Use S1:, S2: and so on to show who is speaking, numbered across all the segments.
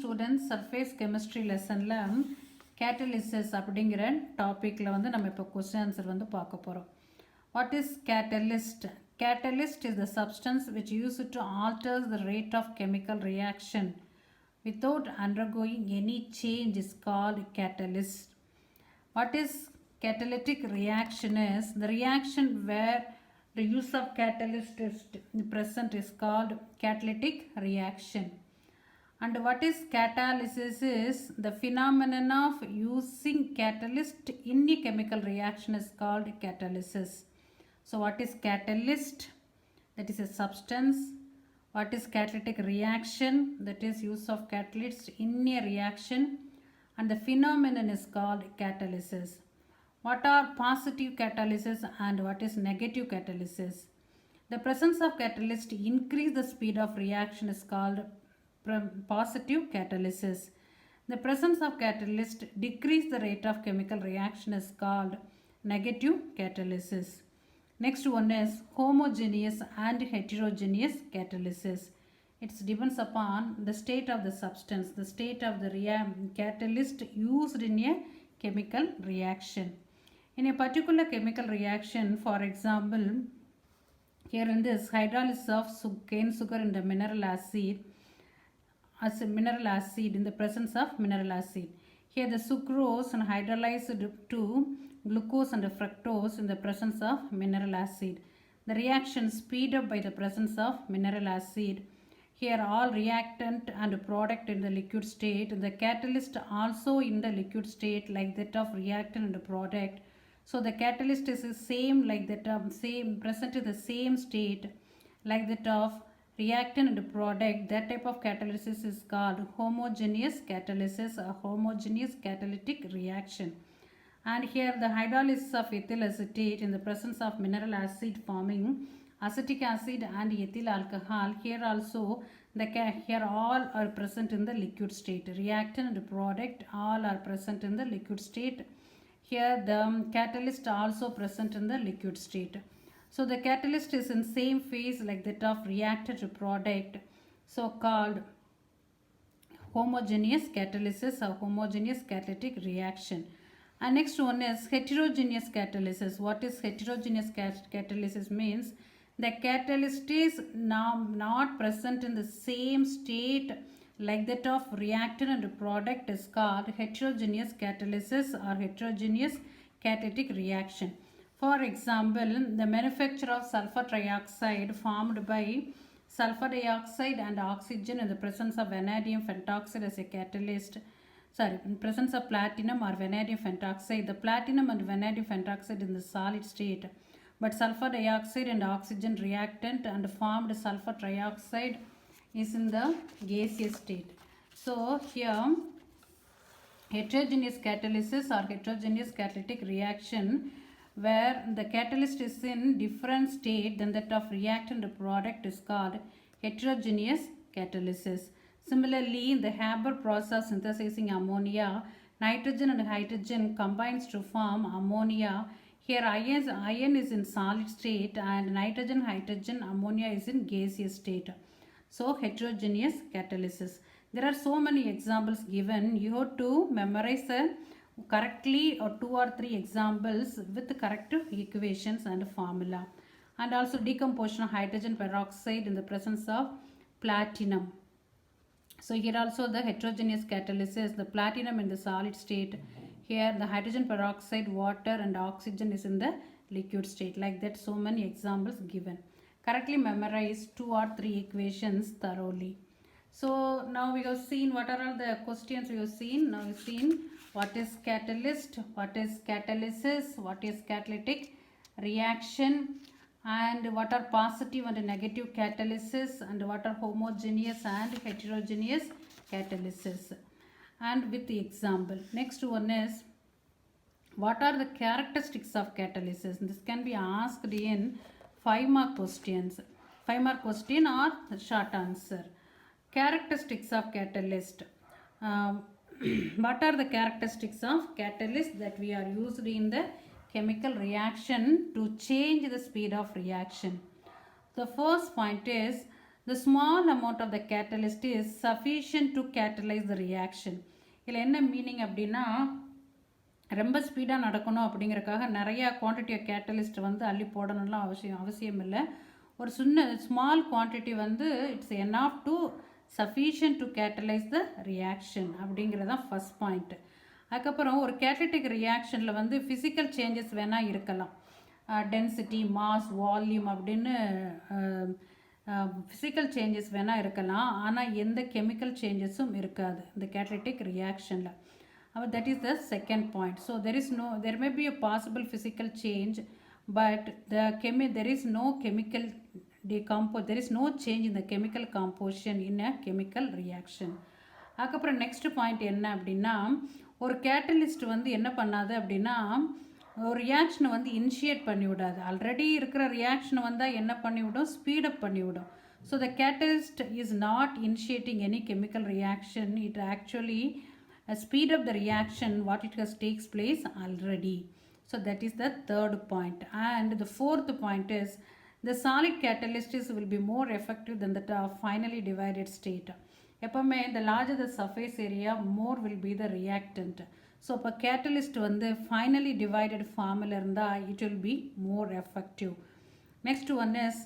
S1: students, surface chemistry lessonல catalysis அப்படிங்கிற டாப்பிக்கில் வந்து நம்ம இப்போ கொஸ்டின் ஆன்சர் வந்து பார்க்க போகிறோம். What is catalyst? Catalyst is the substance which used to alter the rate of chemical reaction without undergoing any change is called catalyst. What is catalytic reaction is the reaction where the use of catalyst is present is called catalytic reaction. And what is catalysis is the phenomenon of using catalyst in a chemical reaction is called catalysis. So what is catalyst? That is a substance. What is catalytic reaction? That is use of catalyst in a reaction, and the phenomenon is called catalysis. What are positive catalysis and what is negative catalysis? The presence of catalyst increase the speed of reaction is called positive catalysis. The presence of catalyst decrease the rate of chemical reaction is called negative catalysis. Next one is homogeneous and heterogeneous catalysis. It depends upon the state of the substance, the state of the catalyst used in a chemical reaction. In a particular chemical reaction, for example, here in this hydrolysis of cane sugar in the mineral acid, as a mineral acid in the presence of mineral acid. Here the sucrose and hydrolyzed to glucose and fructose in the presence of mineral acid. The reaction speed up by the presence of mineral acid. Here all reactant and product in the liquid state. The catalyst also in the liquid state like that of reactant and product. So the catalyst is the same like that same present in the same state like that of reactant and product. That type of catalysis is called homogeneous catalysis or homogeneous catalytic reaction. And here the hydrolysis of ethyl acetate in the presence of mineral acid forming acetic acid and ethyl alcohol. Here also here all are present in the liquid state. Reactant and product all are present in the liquid state. Here the catalyst also present in the liquid state. So the catalyst is in same phase like that of reactant to product, so called homogeneous catalysis or homogeneous catalytic reaction. And next one is heterogeneous catalysis. What is heterogeneous catalysis means? The catalyst is now not present in the same state like that of reactant and product is called heterogeneous catalysis or heterogeneous catalytic reaction. For example, the manufacture of sulfur trioxide formed by sulfur dioxide and oxygen in the presence of vanadium pentoxide as a catalyst. In presence of platinum or vanadium pentoxide. The platinum and vanadium pentoxide in the solid state, but sulfur dioxide and oxygen reactant and formed sulfur trioxide is in the gaseous state. So here heterogeneous catalysis or heterogeneous catalytic reaction where the catalyst is in different state than that of reactant product is called heterogeneous catalysis. Similarly, in the Haber process synthesizing ammonia, nitrogen and hydrogen combines to form ammonia. Here iron is in solid state and nitrogen, hydrogen, ammonia is in gaseous state. So heterogeneous catalysis. There are so many examples given. You have to memorize correctly or 2 or 3 examples with the correct equations and formula. And also decomposition of hydrogen peroxide in the presence of platinum. So here also the heterogeneous catalysis, the platinum in the solid state. Here the hydrogen peroxide, water and oxygen is in the liquid state. Like that so many examples given. Correctly memorize 2 or 3 equations thoroughly. So now we have seen what are all the questions we have seen. Now we have seen what is catalyst, what is catalysis, what is catalytic reaction, and what are positive and negative catalysis, and what are homogeneous and heterogeneous catalysis, and with the example. Next one is what are the characteristics of catalysis. This can be asked in 5-mark questions. 5-mark question or short answer. Characteristics of catalyst. What are the characteristics of catalyst that we are used in the chemical reaction to change the speed of reaction? The first point is The small amount of the catalyst is sufficient to catalyze the reaction. இதில் என்ன meaning அப்படின்னா, ரொம்ப ஸ்பீடாக நடக்கணும் அப்படிங்கிறக்காக நிறையா quantity of catalyst வந்து அள்ளி போடணும்லாம் அவசியம் இல்லை. ஒரு ஸ்மால் குவான்டிட்டி வந்து it's enough to sufficient to catalyse the reaction அப்படிங்கிறது தான் ஃபஸ்ட் பாயிண்ட்டு. அதுக்கப்புறம் ஒரு கேட்டலிட்டிக் ரியாக்ஷனில் வந்து ஃபிசிக்கல் சேஞ்சஸ் வேணால் இருக்கலாம். டென்சிட்டி, மாஸ், வால்யூம் அப்படின்னு ஃபிசிக்கல் சேஞ்சஸ் வேணால் இருக்கலாம். ஆனால் எந்த கெமிக்கல் சேஞ்சஸும் இருக்காது இந்த catalytic ரியாக்ஷனில். that is the second point. So there may be a possible physical change, but there is no chemical there is no change in the chemical composition in a chemical reaction. அதுக்கப்புறம் next point என்ன அப்படின்னா, ஒரு catalyst வந்து என்ன பண்ணாது அப்படின்னா, ஒரு ரியாக்ஷனை வந்து இனிஷியேட் பண்ணிவிடாது. ஆல்ரெடி இருக்கிற ரியாக்ஷனை வந்தால் என்ன பண்ணிவிடும், ஸ்பீடப் பண்ணிவிடும். So the catalyst is not initiating any chemical reaction. It actually speed up the reaction what it has takes place already. So that is the third point. And the fourth point is the solid catalysts will be more effective than the finally divided state. எப்பவுமே the larger the surface area, more will be the reactant. So இப்போ catalyst வந்து finally divided formula இருந்தால் it will be more effective. Next one is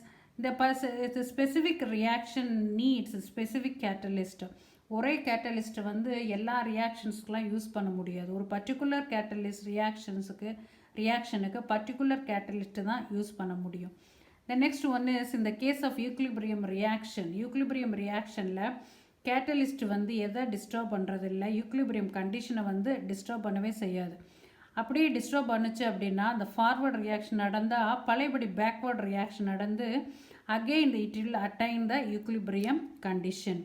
S1: the specific reaction needs a specific catalyst. ஒரே catalyst வந்து எல்லா ரியாக்ஷன்ஸ்க்கெலாம் use பண்ண முடியாது. ஒரு particular catalyst ரியாக்ஷனுக்கு particular catalyst தான் யூஸ் பண்ண முடியும். த நெக்ஸ்ட் ஒன் இஸ் இந்த கேஸ் ஆஃப் யூக்லிபிரியம் ரியாக்ஷனில் கேட்டலிஸ்ட் வந்து எதை டிஸ்டர்ப் பண்ணுறதில்லை, யூக்லிபிரியம் கண்டிஷனை வந்து டிஸ்டர்ப் பண்ணவே செய்யாது. அப்படியே டிஸ்டர்ப் பண்ணுச்சு அப்படின்னா அந்த ஃபார்வர்ட் ரியாக்ஷன் நடந்தால் பழையபடி பேக்வர்ட் ரியாக்ஷன் நடந்து again it will attain the equilibrium condition.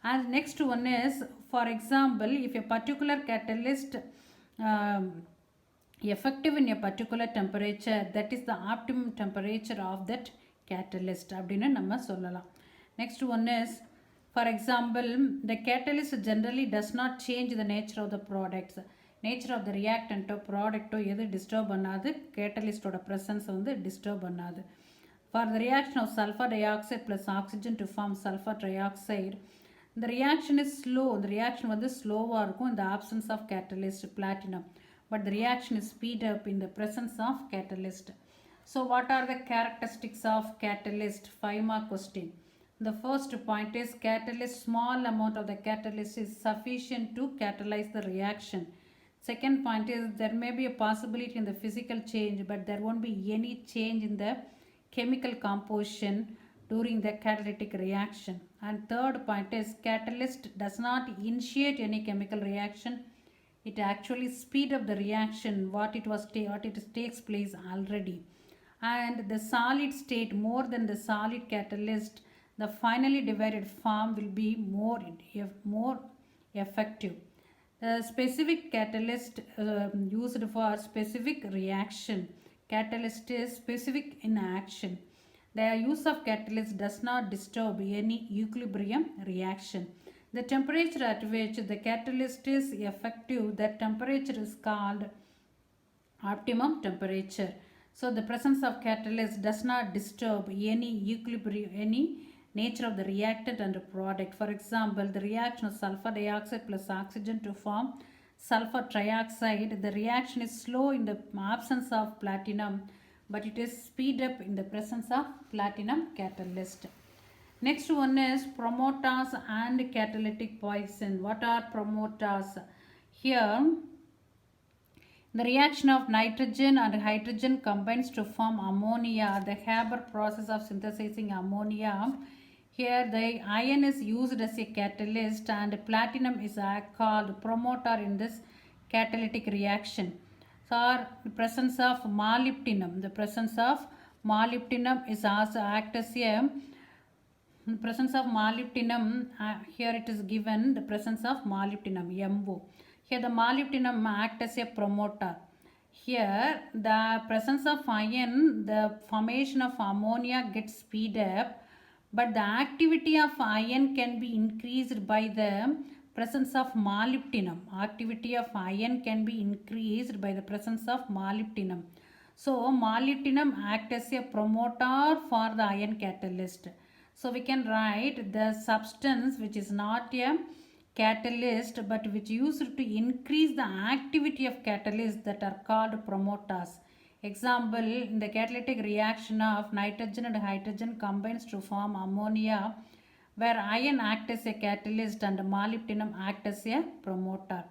S1: And next one is, for example, if a particular catalyst effective in a particular temperature, that is the optimum temperature of that catalyst அப்படின்னு நம்ம சொல்லலாம். Next one is, for example, the catalyst generally does not change the nature of the products. Nature of the reactant product எது disturb பண்ணாது, கேட்டலிஸ்டோட presence வந்து disturb பண்ணாது. For the reaction of sulfur dioxide plus oxygen to form sulfur trioxide, the reaction is slow. The reaction வந்து ஸ்லோவாக இருக்கும் in the absence of catalyst platinum, but the reaction is speed up in the presence of catalyst. So what are the characteristics of catalyst? 5 mark question. The first point is catalyst, small amount of the catalyst is sufficient to catalyze the reaction. Second point is there may be a possibility in the physical change, but there won't be any change in the chemical composition during the catalytic reaction. And third point is catalyst does not initiate any chemical reaction. It actually speed up the reaction what it takes place already. And the solid state, more than the solid catalyst, the finally divided form will be more effective. The specific catalyst used for specific reaction. Catalyst is specific in action. The use of catalyst does not disturb any equilibrium reaction. The temperature at which the catalyst is effective, that temperature is called optimum temperature. So the presence of catalyst does not disturb any equilibrium, any nature of the reactant and the product. For example, the reaction of sulfur dioxide plus oxygen to form sulfur trioxide, the reaction is slow in the absence of platinum, but it is speed up in the presence of platinum catalyst. Next one is promoters and catalytic poison. What are promoters? Here the reaction of nitrogen and hydrogen combines to form ammonia, the Haber process of synthesizing ammonia. Here the iron is used as a catalyst and platinum is called promoter in this catalytic reaction. For the presence of molybdenum, the presence of molybdenum is also act as a presence of molybdenum. Here it is given the presence of molybdenum, MO. Here the molybdenum act as a promoter. Here the presence of iron, the formation of ammonia gets speed up, but the activity of iron can be increased by the presence of molybdenum. Activity of iron can be increased by the presence of molybdenum. So molybdenum acts as a promoter for the iron catalyst. So we can write the substance which is not a catalyst but which used to increase the activity of catalysts that are called promoters. Example, in the catalytic reaction of nitrogen and hydrogen combines to form ammonia, where iron acts as a catalyst and molybdenum acts as a promoter.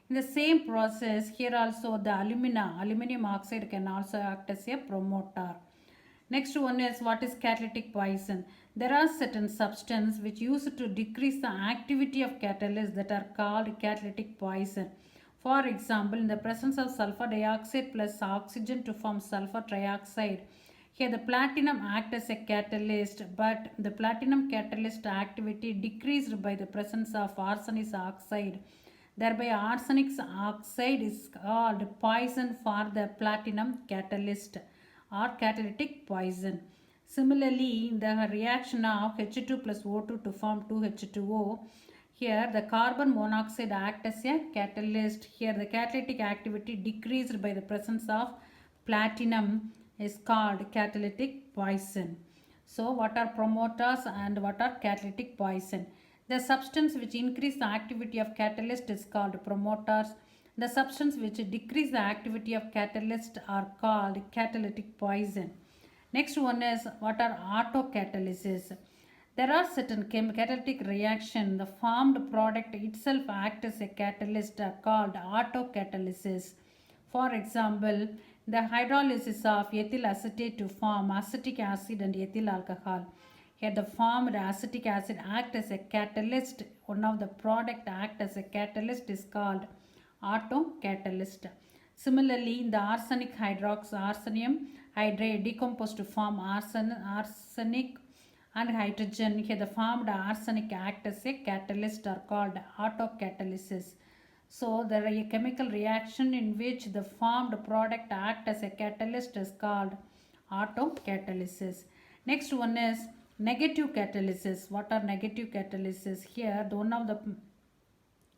S1: In the same process, here also the aluminum oxide can also act as a promoter. Next one is, what is catalytic poison? There are certain substances which used to decrease the activity of catalysts that are called catalytic poison. For example, in the presence of sulfur dioxide plus oxygen to form sulfur trioxide, here the platinum acts as a catalyst, but the platinum catalyst activity decreased by the presence of arsenic oxide. Thereby arsenic oxide is called poison for the platinum catalyst or catalytic poison. Similarly, in the reaction of H2 plus O2 to form 2H2O, here the carbon monoxide acts as a catalyst. Here the catalytic activity decreased by the presence of platinum is called catalytic poison. So what are promoters and what are catalytic poison? The substance which increase the activity of catalyst is called promoters. The substance which decrease the activity of catalyst are called catalytic poison. Next one is, what are autocatalysis? There are certain catalytic reaction. The formed product itself acts as a catalyst called autocatalysis. For example, the hydrolysis of ethyl acetate to form acetic acid and ethyl alcohol. Here the formed acetic acid acts as a catalyst. One of the product act as a catalyst is called autocatalyst. Similarly, in the arsenic arsenium hydrate decomposed to form arsenic and hydrogen. Here the formed arsenic act as a catalyst are called autocatalysis. So there is a chemical reaction in which the formed product act as a catalyst is called autocatalysis. Next one is negative catalysis. What are negative catalysis? Here the one of the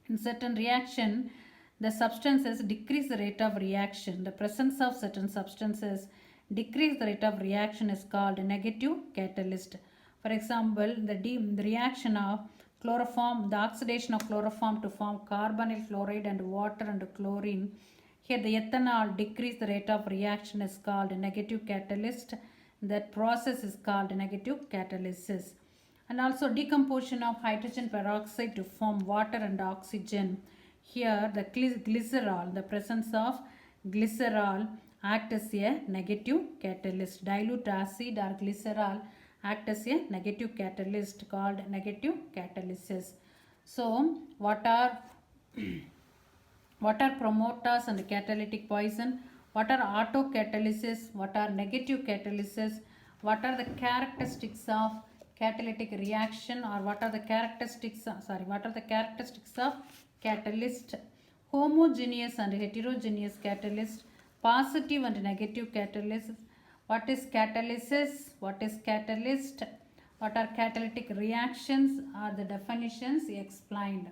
S1: in certain reaction the substances decrease the rate of reaction. The presence of certain substances decrease the rate of reaction is called negative catalyst. For example, the reaction of chloroform, the oxidation of chloroform to form carbonyl chloride and water and chlorine. Here the ethanol decrease the rate of reaction is called negative catalyst. That process is called negative catalysis. And also decomposition of hydrogen peroxide to form water and oxygen. Here the glycerol, the presence of glycerol act as a negative catalyst. Dilute acid or glycerol act as a negative catalyst called negative catalysis. So what are promoters and catalytic poison? What are autocatalysis? What are negative catalysis? What are the characteristics of catalytic reaction, or what are the characteristics of catalyst? Homogeneous and heterogeneous catalyst, positive and negative catalyst. What is catalysis? What is catalyst? What are catalytic reactions? Are the definitions explained.